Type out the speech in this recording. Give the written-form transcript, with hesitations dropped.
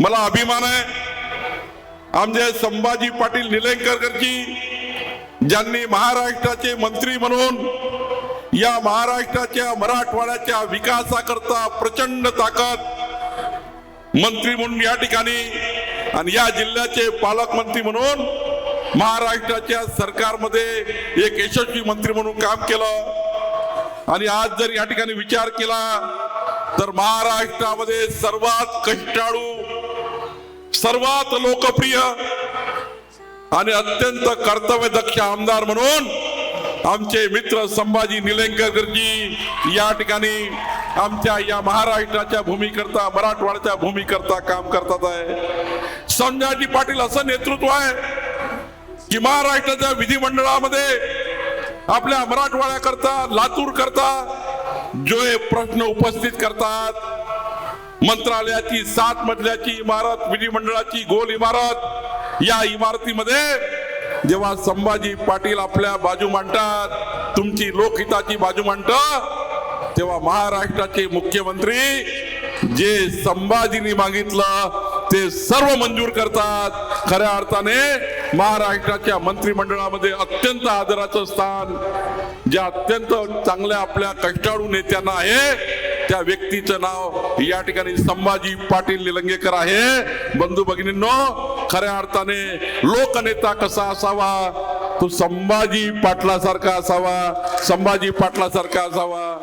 मला अभिमान आहे आमचे संभाजी पाटील निलंगेकरजी, ज्यांनी महाराष्ट्राचे मंत्री म्हणून या महाराष्ट्राच्या मराठवाड्याच्या विकासाकरता प्रचंड ताकद मंत्री म्हणून या ठिकाणी आणि या जिल्ह्याचे पालकमंत्री म्हणून महाराष्ट्राच्या सरकारमध्ये एक यशस्वी मंत्री म्हणून काम केलं। आणि आज जर या ठिकाणी विचार केला तर महाराष्ट्रामध्ये सर्वात कष्टाळू, सर्वात लोकप्रिय आणि अत्यंत कर्तव्यदक्ष आमदार म्हणून आमचे मित्र संभाजी निलंगेकरजी या ठिकाणी आमच्या या महाराष्ट्राच्या भूमीकरता, मराठवाड्याच्या भूमीकरता काम करतात आहे। संभाजी पाटील असं नेतृत्व आहे की महाराष्ट्राच्या विधिमंडळामध्ये आपल्या मराठवाड्याकरता, लातूर करता जो हे प्रश्न उपस्थित करतात, मंत्रालयाची 7 मजल्याची इमारत, विधिमंडळाची गोल इमारत, या इमारतीमध्ये जेव्हा संभाजी पाटील आपल्या बाजू मांडतात, तुमची लोकहिताची बाजू मांडतात, तेव्हा महाराष्ट्राचे मुख्यमंत्री जे संभाजींनी मागितलं ते सर्व मंजूर करतात। खऱ्या अर्थाने महाराष्ट्राच्या मंत्रिमंडळामध्ये अत्यंत आदराचं स्थान ज्या अत्यंत चांगल्या आपल्या कष्टाळू नेत्यांना आहे त्या व्यक्तीचं नाव या ठिकाणी संभाजी पाटील निलंगेकर आहे। बंधू भगिनींनो, खऱ्या अर्थाने लोकनेता कसा असावा तो संभाजी पाटलासारखा असावा, संभाजी पाटलासारखा असावा।